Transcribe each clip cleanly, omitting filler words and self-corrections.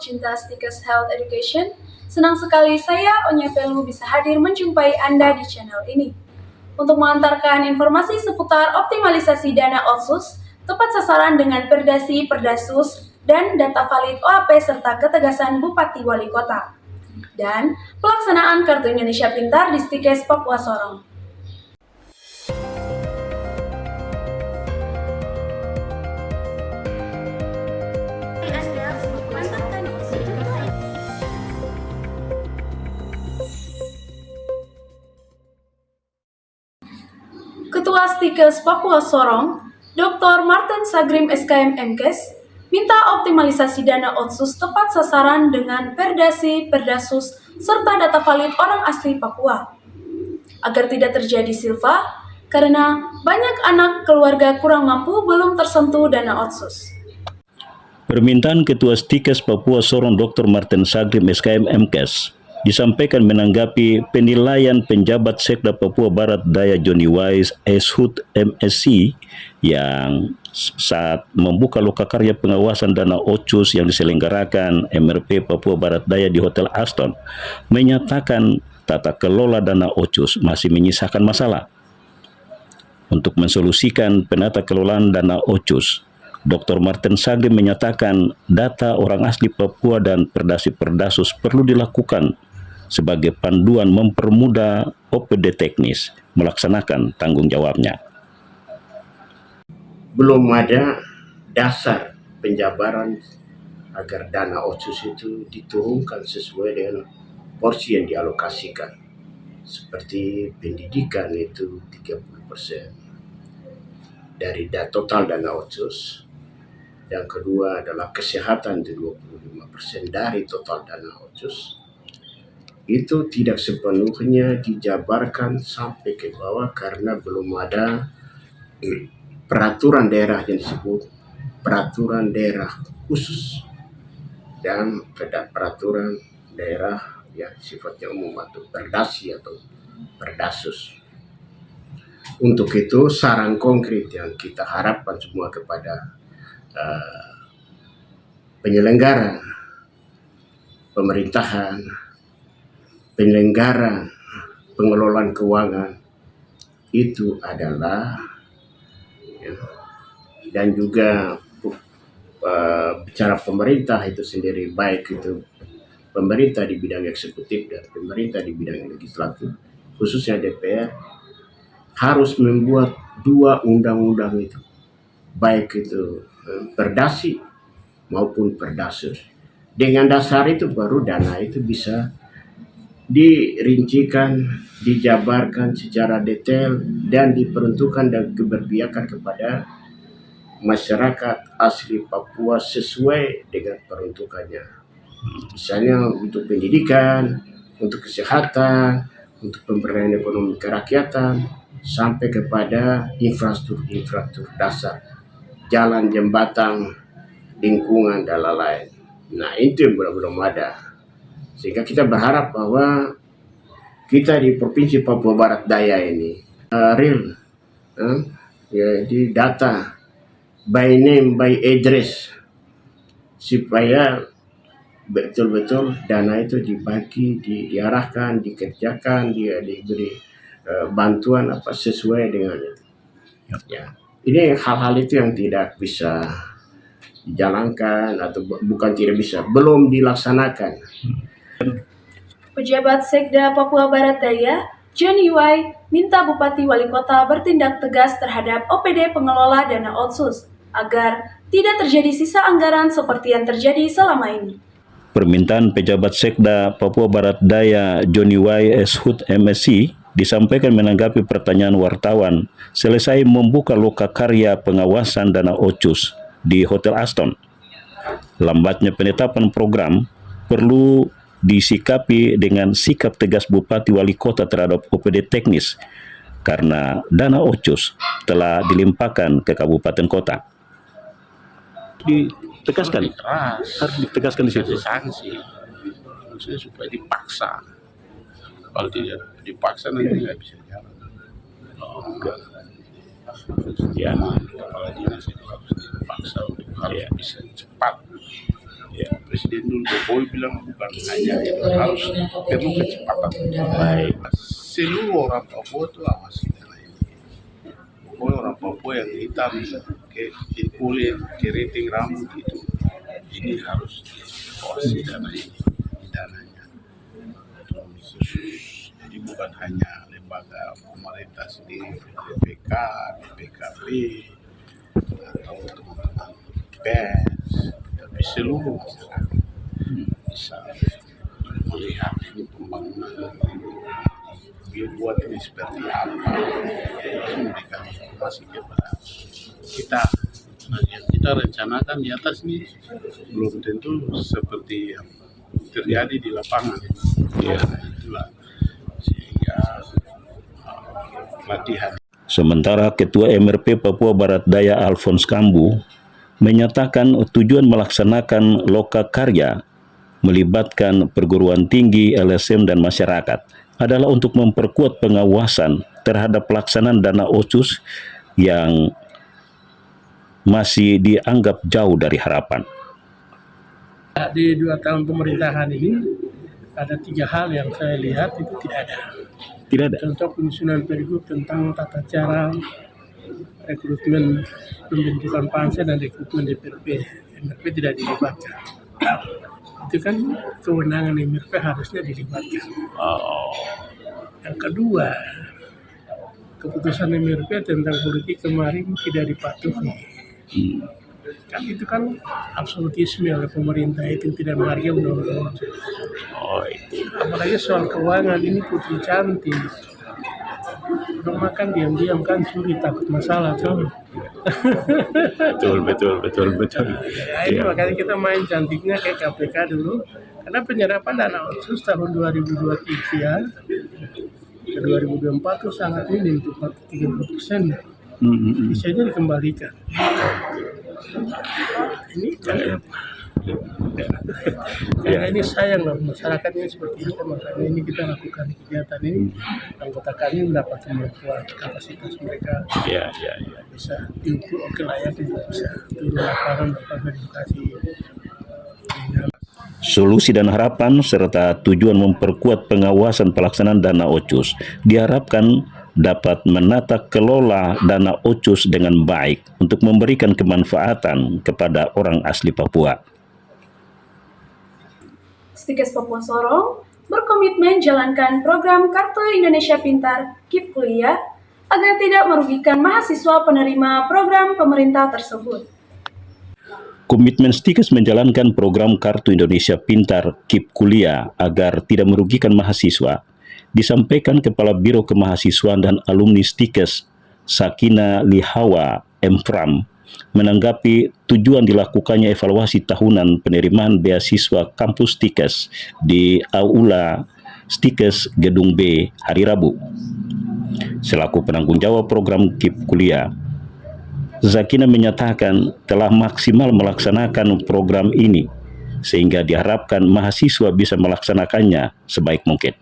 pecinta Stikes Health Education. Senang sekali saya, Onya Pelu, bisa hadir menjumpai Anda di channel ini untuk mengantarkan informasi seputar optimalisasi dana otsus, tepat sasaran dengan perdasi, perdasus, dan data valid OAP serta ketegasan Bupati Wali Kota, dan pelaksanaan Kartu Indonesia Pintar di Stikes Papua Sorong. Ketua Stikes Papua Sorong, Dr. Martin Sagrim SKM MKes, minta optimalisasi dana otsus tepat sasaran dengan perdasi, perdasus, serta data valid orang asli Papua, agar tidak terjadi silva, karena banyak anak keluarga kurang mampu belum tersentuh dana otsus. Permintaan Ketua Stikes Papua Sorong Dr. Martin Sagrim SKM MKes disampaikan menanggapi penilaian penjabat Sekda Papua Barat Daya Johnny Wise SHUT MSC yang saat membuka lokakarya pengawasan dana otsus yang diselenggarakan MRP Papua Barat Daya di Hotel Aston, menyatakan tata kelola dana otsus masih menyisakan masalah. Untuk mensolusikan penata kelolaan dana otsus, Dr. Martin Sagrim menyatakan data orang asli Papua dan perdasi-perdasus perlu dilakukan sebagai panduan mempermudah OPD teknis melaksanakan tanggung jawabnya. Belum ada dasar penjabaran agar dana otsus itu diturunkan sesuai dengan porsi yang dialokasikan. Seperti pendidikan itu 30% dari total dana otsus. Yang kedua adalah kesehatan itu 25% dari total dana otsus. Itu tidak sepenuhnya dijabarkan sampai ke bawah karena belum ada peraturan daerah yang disebut peraturan daerah khusus dan peraturan daerah yang sifatnya umum atau perdasi atau perdasus. Untuk itu saran konkret yang kita harapkan semua kepada penyelenggara pemerintahan, penyelenggara pengelolaan keuangan itu adalah dan juga bicara pemerintah itu sendiri, baik itu pemerintah di bidang eksekutif dan pemerintah di bidang legislatif, khususnya DPR, harus membuat dua undang-undang itu, baik itu perdasi maupun perdasus. Dengan dasar itu baru dana itu bisa dirincikan, dijabarkan secara detail dan diperuntukkan dan keberpihakan kepada masyarakat asli Papua sesuai dengan peruntukannya. Misalnya untuk pendidikan, untuk kesehatan, untuk pemberdayaan ekonomi kerakyatan, sampai kepada infrastruktur dasar, jalan, jembatan, lingkungan, dan lain-lain. Nah, itu yang belum ada. Sehingga kita berharap bahwa kita di Provinsi Papua Barat Daya ini real, di data by name, by address, supaya betul-betul dana itu dibagi, diarahkan, dikerjakan, diberi bantuan apa sesuai dengan itu. Ya, ini hal-hal itu yang tidak bisa dijalankan atau bukan tidak bisa, belum dilaksanakan. Pejabat Sekda Papua Barat Daya, Johnny Y, minta Bupati Wali Kota bertindak tegas terhadap OPD pengelola dana otsus, agar tidak terjadi sisa anggaran seperti yang terjadi selama ini. Permintaan pejabat Sekda Papua Barat Daya Johnny Y SHUT MSC disampaikan menanggapi pertanyaan wartawan selesai membuka lokakarya pengawasan dana otsus di Hotel Aston. Lambatnya penetapan program perlu disikapi dengan sikap tegas Bupati Wali Kota terhadap OPD teknis karena dana otsus telah dilimpahkan ke kabupaten kota. Ditegaskan, harus ditegaskan di situ. Sanksi, maksudnya supaya dipaksa. Kalau tidak dipaksa nanti nggak bisa jalan. Ya, kepala dinas itu harus dipaksa untuk harus bisa cepat Presiden dulu Jokowi bilang bukan hanya itu, harus perlu kecepatan. Baik. Seluruh orang Papua itu awasi dana ini. Pokoknya orang Papua yang hitam, ke kulit, keriting, rambut itu, ini harus awasi dana ini, dananya. Terus, jadi bukan hanya lembaga pemerintah sendiri, BPK, BPKB, atau teman-teman pers, tapi seluruh masyarakat bisa melihat ini pembangunan dia buat ini seperti apa, harus memberikan informasi kepada kita. Nah, yang kita rencanakan di atas ini belum tentu seperti yang terjadi di lapangan. Ya, itulah sehingga latihan. Sementara Ketua MRP Papua Barat Daya Alphonse Kambu menyatakan tujuan melaksanakan Loka Karya melibatkan perguruan tinggi, LSM, dan masyarakat adalah untuk memperkuat pengawasan terhadap pelaksanaan dana otsus yang masih dianggap jauh dari harapan. Di 2 tahun pemerintahan ini ada 3 hal yang saya lihat itu tidak ada. Tidak ada. Contoh penyusunan pergub tentang tata cara rekrutmen pembentukan pansel dan rekrutmen DPRP. MRP tidak dilibatkan. Itu kan kewenangan MRP harusnya dilibatkan. Yang kedua, keputusan MRP tentang politik kemarin tidak dipatuhi. Kan itu kan absolutisme oleh pemerintah, itu tidak menghargai undang-undang. Apalagi soal keuangan ini putri cantik. Orang makan diam-diam kan sulit, takut masalah tuh. Betul. Ya, ini makanya kita main cantiknya kayak KPK dulu. Karena penyerapan dana otsus tahun 2023 ke 2024 itu sangat minim, 30%. Bisa aja dikembalikan. Ini jangan karena ini sayang loh, masyarakat ini seperti itu, makanya ini kita lakukan kegiatan ini. Anggota kami mendapat kemampuan, kapasitas mereka bisa diukur, oke layak bisa turun lapangan melakukan verifikasi. Solusi dan harapan serta tujuan memperkuat pengawasan pelaksanaan dana otsus diharapkan dapat menata kelola dana otsus dengan baik untuk memberikan kemanfaatan kepada orang asli Papua. Stikes Papua Sorong berkomitmen jalankan program Kartu Indonesia Pintar KIP Kuliah agar tidak merugikan mahasiswa penerima program pemerintah tersebut. Komitmen Stikes menjalankan program Kartu Indonesia Pintar KIP Kuliah agar tidak merugikan mahasiswa disampaikan Kepala Biro Kemahasiswaan dan Alumni Stikes Sakina Lihawa Empram menanggapi tujuan dilakukannya evaluasi tahunan penerimaan beasiswa kampus Stikes di Aula Stikes Gedung B hari Rabu. Selaku penanggung jawab program KIP Kuliah, Sakina menyatakan telah maksimal melaksanakan program ini sehingga diharapkan mahasiswa bisa melaksanakannya sebaik mungkin.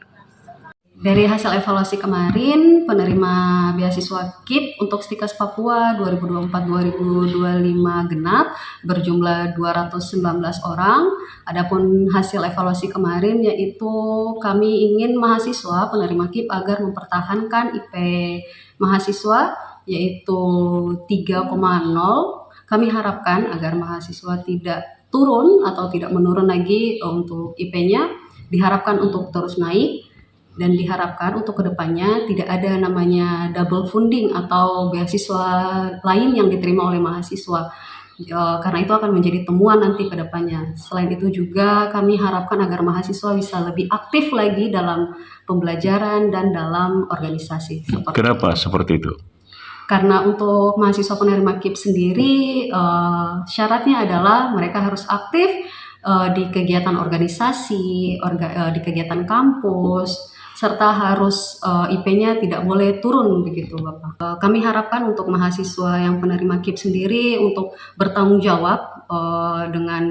Dari hasil evaluasi kemarin, penerima beasiswa KIP untuk Stikes Papua 2024-2025 genap berjumlah 219 orang. Adapun hasil evaluasi kemarin yaitu kami ingin mahasiswa penerima KIP agar mempertahankan IP mahasiswa yaitu 3,0. Kami harapkan agar mahasiswa tidak turun atau tidak menurun lagi untuk IP-nya, diharapkan untuk terus naik. Dan diharapkan untuk kedepannya tidak ada namanya double funding atau beasiswa lain yang diterima oleh mahasiswa. Karena itu akan menjadi temuan nanti ke depannya. Selain itu juga kami harapkan agar mahasiswa bisa lebih aktif lagi dalam pembelajaran dan dalam organisasi. Kenapa seperti itu? Karena untuk mahasiswa penerima KIP sendiri syaratnya adalah mereka harus aktif di kegiatan organisasi, di kegiatan kampus, serta harus IP-nya tidak boleh turun begitu Bapak. Kami harapkan untuk mahasiswa yang penerima KIP sendiri untuk bertanggung jawab dengan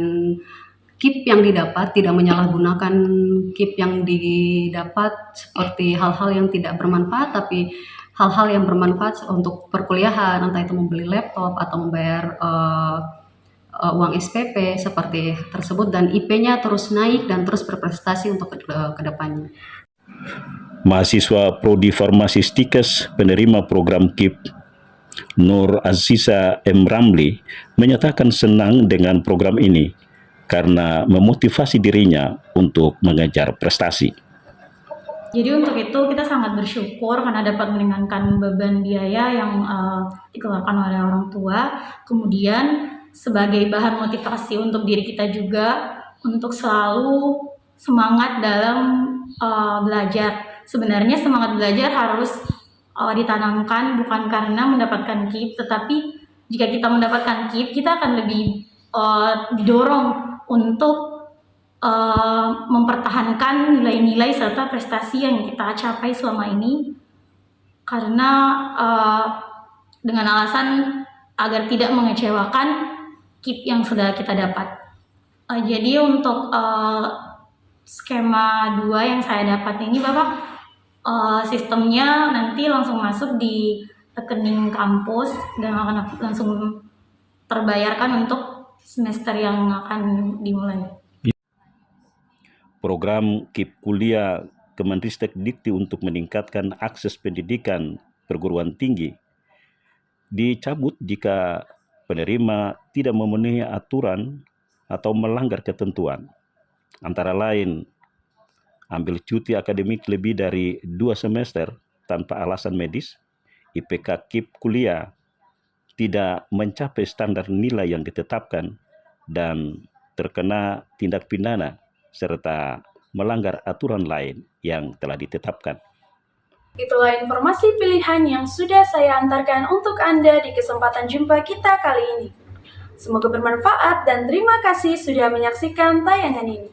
KIP yang didapat, tidak menyalahgunakan KIP yang didapat seperti hal-hal yang tidak bermanfaat, tapi hal-hal yang bermanfaat untuk perkuliahan, entah itu membeli laptop atau membayar uang SPP seperti tersebut, dan IP-nya terus naik dan terus berprestasi untuk ke depannya. Mahasiswa Prodi Farmasi Stikes penerima program KIP Nur Aziza M. Ramli menyatakan senang dengan program ini karena memotivasi dirinya untuk mengejar prestasi. Jadi untuk itu kita sangat bersyukur karena dapat meringankan beban biaya yang dikeluarkan oleh orang tua. Kemudian sebagai bahan motivasi untuk diri kita juga untuk selalu semangat dalam belajar. Sebenarnya semangat belajar harus ditanamkan bukan karena mendapatkan KIP, tetapi jika kita mendapatkan KIP kita akan lebih didorong untuk mempertahankan nilai-nilai serta prestasi yang kita capai selama ini, karena dengan alasan agar tidak mengecewakan KIP yang sudah kita dapat. Jadi untuk skema 2 yang saya dapat ini Bapak, sistemnya nanti langsung masuk di rekening kampus dan akan langsung terbayarkan untuk semester yang akan dimulai. Program KIP Kuliah Kemenristek Dikti untuk meningkatkan akses pendidikan perguruan tinggi dicabut jika penerima tidak memenuhi aturan atau melanggar ketentuan. Antara lain, ambil cuti akademik lebih dari 2 semester tanpa alasan medis, IPK KIP kuliah tidak mencapai standar nilai yang ditetapkan, dan terkena tindak pidana serta melanggar aturan lain yang telah ditetapkan. Itulah informasi pilihan yang sudah saya antarkan untuk Anda di kesempatan jumpa kita kali ini. Semoga bermanfaat dan terima kasih sudah menyaksikan tayangan ini.